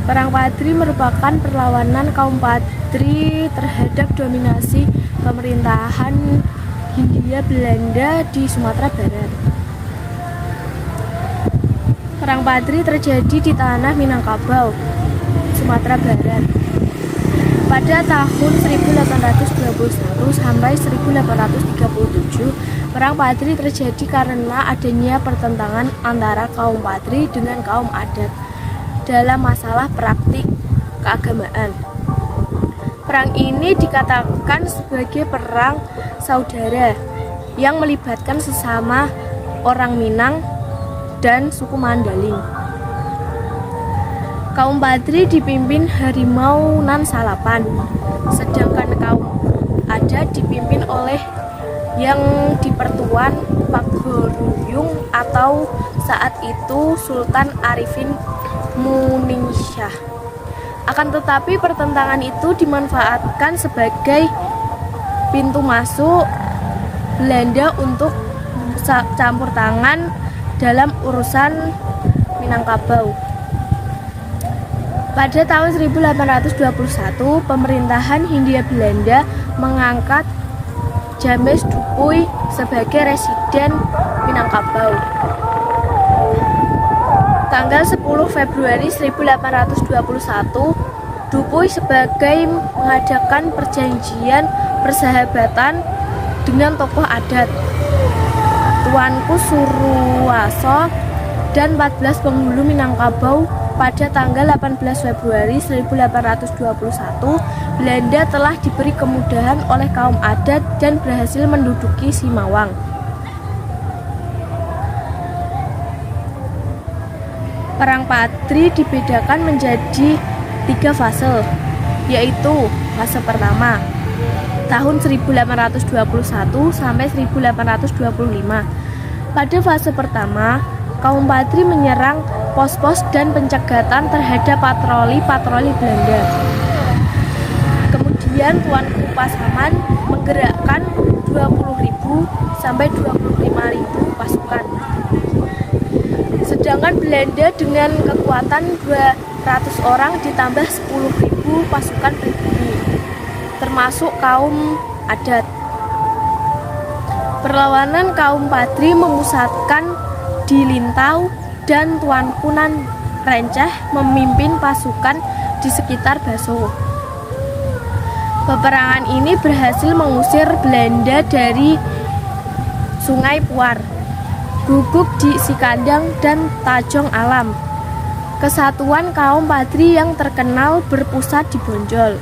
Perang Padri merupakan perlawanan kaum Padri terhadap dominasi pemerintahan Hindia Belanda di Sumatera Barat. Perang Padri terjadi di tanah Minangkabau, Sumatera Barat. Pada tahun 1821 sampai 1837, Perang Padri terjadi karena adanya pertentangan antara kaum Padri dengan kaum adat dalam masalah praktik keagamaan. Perang ini dikatakan sebagai perang saudara yang melibatkan sesama orang Minang dan suku Mandaling. Kaum Padri dipimpin Harimau Nan Salapan, sedangkan kaum adat dipimpin oleh yang dipertuan Pagaruyung atau saat itu Sultan Arifin Muningsyah. Akan tetapi pertentangan itu dimanfaatkan sebagai pintu masuk Belanda untuk campur tangan dalam urusan Minangkabau. Pada tahun 1821, pemerintahan Hindia Belanda mengangkat James Dupuy sebagai residen Minangkabau. Tanggal 10 Februari 1821, Dupuy sebagai mengadakan perjanjian persahabatan dengan tokoh adat, Tuanku Suruwaso dan 14 penghulu Minangkabau. Pada tanggal 18 Februari 1821, Belanda telah diberi kemudahan oleh kaum adat dan berhasil menduduki Simawang. Perang Padri dibedakan menjadi 3 fase, yaitu fase pertama tahun 1821 sampai 1825. Pada fase pertama, kaum Padri menyerang pos-pos dan pencegatan terhadap patroli-patroli Belanda. Kemudian Tuanku Pasaman menggerakkan 20.000 sampai 25.000 pasukan. Sedangkan Belanda dengan kekuatan 200 orang ditambah 10.000 pasukan pribumi, termasuk kaum adat. Perlawanan kaum Padri memusatkan di Lintau dan Tuanku Nan Renceh memimpin pasukan di sekitar Baso. Peperangan ini berhasil mengusir Belanda dari Sungai Puar, Guguk di Sikandang dan Tajong Alam. Kesatuan kaum Padri yang terkenal berpusat di Bonjol.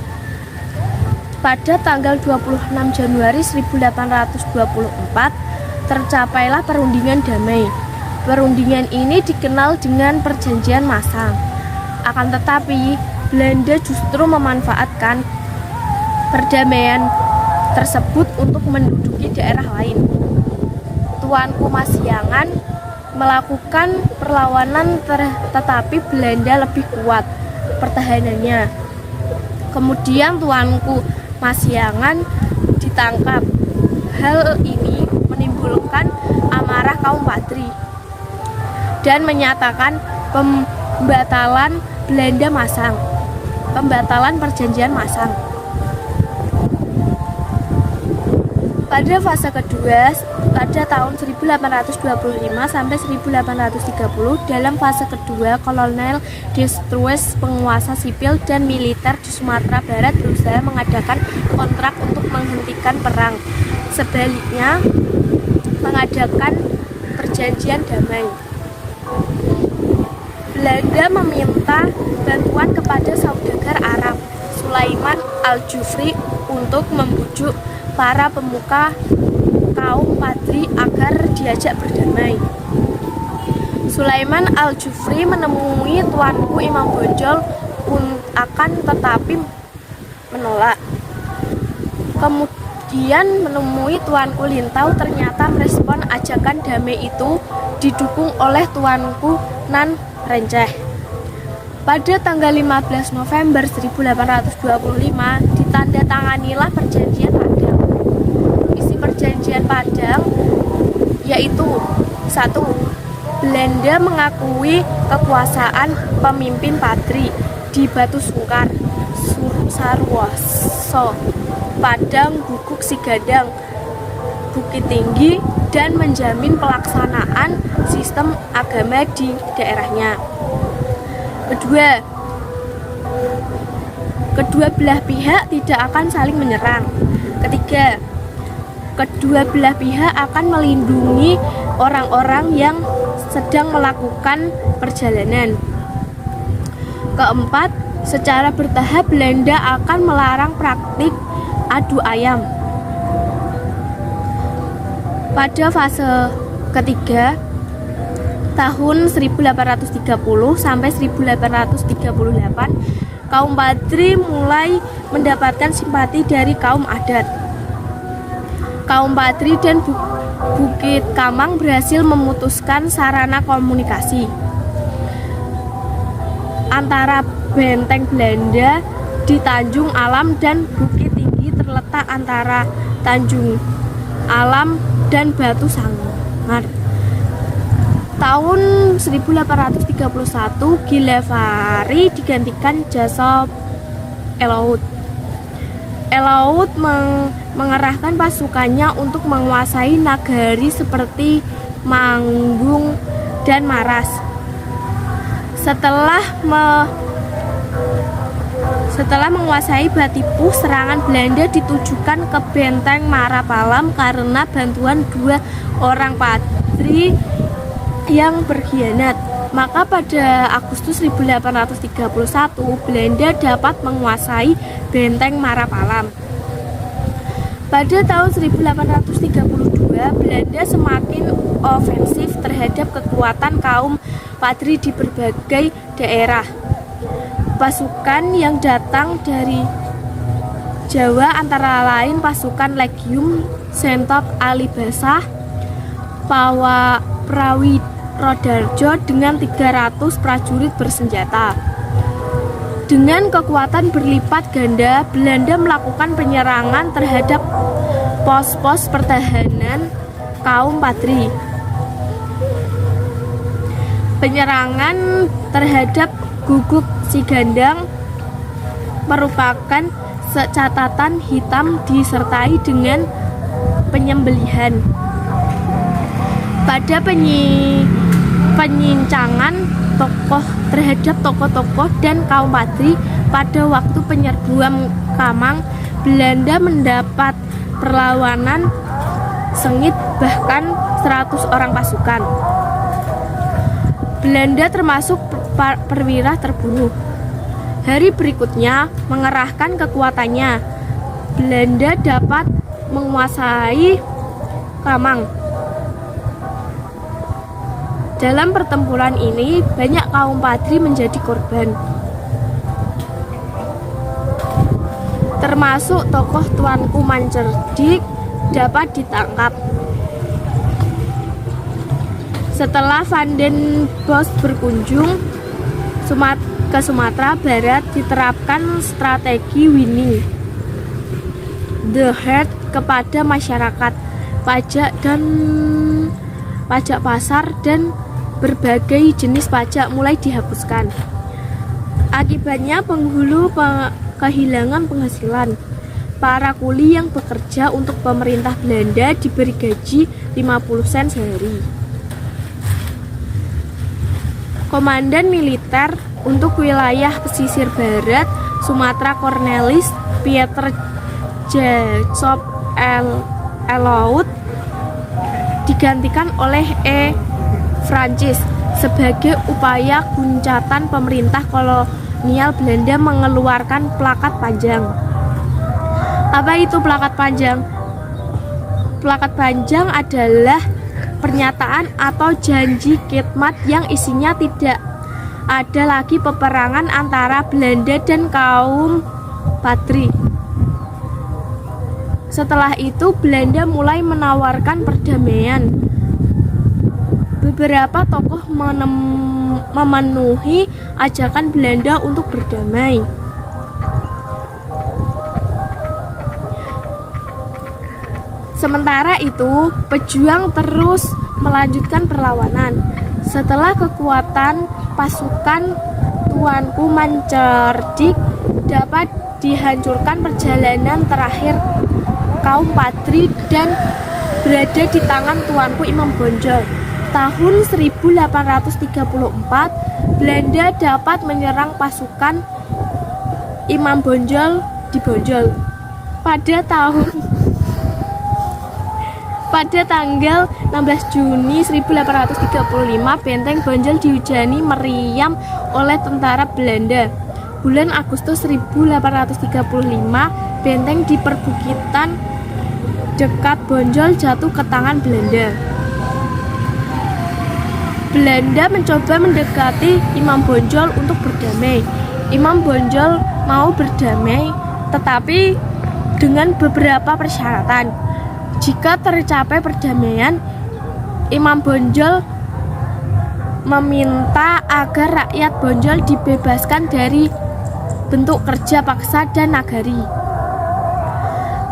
Pada tanggal 26 Januari 1824 tercapailah perundingan damai. Perundingan ini dikenal dengan Perjanjian Masang. Akan tetapi, Belanda justru memanfaatkan perdamaian tersebut untuk menduduki daerah lain. Tuanku Masyangan melakukan perlawanan tetapi Belanda lebih kuat pertahanannya. Kemudian Tuanku Masyangan ditangkap. Hal ini menimbulkan amarah kaum Padri dan menyatakan pembatalan Belanda Masang, pembatalan Perjanjian Masang. Pada fase kedua, pada tahun 1825 sampai 1830, dalam fase kedua, Kolonel Destrues, penguasa sipil dan militer di Sumatera Barat, berusaha mengadakan kontrak untuk menghentikan perang. Sebaliknya, mengadakan perjanjian damai. Belanda meminta bantuan kepada saudagar Arab, Sulaiman Al-Jufri, untuk membujuk para pemuka kaum Padri agar diajak berdamai. Sulaiman Al-Jufri menemui Tuanku Imam Bonjol akan tetapi menolak. Kemudian menemui Tuanku Lintau, ternyata merespon ajakan damai itu, didukung oleh Tuanku Nan Renceh. Pada tanggal 15 November 1825 ditandatanganilah Perjanjian Padang. Isi Perjanjian Padang yaitu 1. Belanda mengakui kekuasaan pemimpin Padri. di Batu Sungkar, Sarwoso, Padang, Guguk, Sigadang, Bukit Tinggi, dan menjamin pelaksanaan sistem agama di daerahnya. Kedua belah pihak tidak akan saling menyerang. Ketiga, kedua belah pihak akan melindungi orang-orang yang sedang melakukan perjalanan. Keempat, secara bertahap Belanda akan melarang praktik adu ayam. Pada fase ketiga, tahun 1830 sampai 1838, kaum Padri mulai mendapatkan simpati dari kaum adat. Kaum Padri dan Bukit Kamang berhasil memutuskan sarana komunikasi antara benteng Belanda di Tanjung Alam dan Bukit Tinggi terletak antara Tanjung Alam dan Batu Sanggar. Tahun 1831, Gilevari digantikan Jacob Elaud. Elaud mengerahkan pasukannya untuk menguasai nagari seperti Manggung dan Maras. Setelah menguasai Batipu, serangan Belanda ditujukan ke benteng Marapalam karena bantuan dua orang Padri yang berkhianat. Maka pada Agustus 1831, Belanda dapat menguasai benteng Marapalam. Pada tahun 1832, Belanda semakin ofensif terhadap kekuatan kaum Padri di berbagai daerah. Pasukan yang datang dari Jawa antara lain pasukan Legium Sentop Alibasah, Prawi Rodarjo dengan 300 prajurit bersenjata. Dengan kekuatan berlipat ganda, Belanda melakukan penyerangan terhadap pos-pos pertahanan kaum Padri. Penyerangan terhadap Guguk Sigandang merupakan catatan hitam disertai dengan penyembelihan. Pada penyincangan terhadap tokoh-tokoh dan kaum Padri pada waktu penyerbuan Kamang, Belanda mendapat perlawanan sengit, bahkan 100 orang pasukan Belanda termasuk perwira terbunuh. Hari berikutnya mengerahkan kekuatannya, Belanda dapat menguasai Kamang. Dalam pertempuran ini, banyak kaum Padri menjadi korban, termasuk tokoh Tuanku Mancerdik dapat ditangkap. Setelah Van den Bosch berkunjung ke Sumatera Barat, diterapkan strategi winning the heart kepada masyarakat. Pajak pasar dan berbagai jenis pajak mulai dihapuskan. Akibatnya penghulu kehilangan penghasilan. Para kuli yang bekerja untuk pemerintah Belanda diberi gaji 50 sen sehari. Komandan militer untuk wilayah pesisir barat Sumatera Cornelis Pieter Jacob Elaud digantikan oleh Francis sebagai upaya guncatan pemerintah kolonial Belanda mengeluarkan plakat panjang. Apa itu plakat panjang? Plakat panjang adalah pernyataan atau janji khidmat yang isinya tidak ada lagi peperangan antara Belanda dan kaum Padri. Setelah itu Belanda mulai menawarkan perdamaian. Beberapa tokoh memenuhi ajakan Belanda untuk berdamai. Sementara itu, pejuang terus melanjutkan perlawanan. Setelah kekuatan pasukan Tuanku Mancerdik dapat dihancurkan perjalanan terakhir kaum Padri dan berada di tangan Tuanku Imam Bonjol. Tahun 1834, Belanda dapat menyerang pasukan Imam Bonjol di Bonjol. Pada tanggal 16 Juni 1835, benteng Bonjol dihujani meriam oleh tentara Belanda. Bulan Agustus 1835, benteng di perbukitan dekat Bonjol jatuh ke tangan Belanda. Belanda mencoba mendekati Imam Bonjol untuk berdamai. Imam Bonjol mau berdamai, tetapi dengan beberapa persyaratan. Jika tercapai perdamaian, Imam Bonjol meminta agar rakyat Bonjol dibebaskan dari bentuk kerja paksa dan nagari.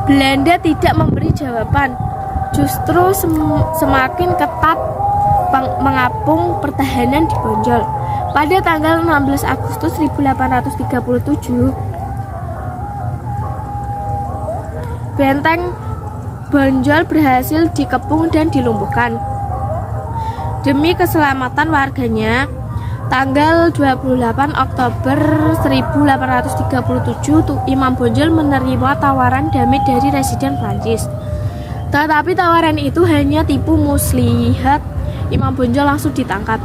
Belanda tidak memberi jawaban, justru semakin ketat mengapung pertahanan di Bonjol. Pada tanggal 16 Agustus 1837, benteng Bonjol berhasil dikepung dan dilumpuhkan. Demi keselamatan warganya, tanggal 28 Oktober 1837, Imam Bonjol menerima tawaran damai dari Residen Prancis. Tetapi tawaran itu hanya tipu muslihat. Imam Bonjol langsung ditangkap.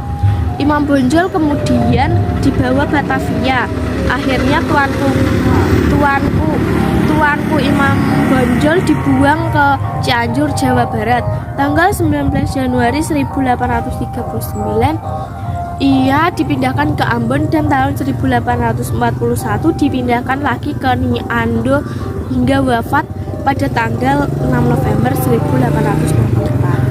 Imam Bonjol kemudian dibawa Batavia. Akhirnya tuanku Imam Bonjol dibuang ke Cianjur, Jawa Barat. Tanggal 19 Januari 1839, ia dipindahkan ke Ambon dan tahun 1841 dipindahkan lagi ke Niando hingga wafat pada tanggal 6 November 1864.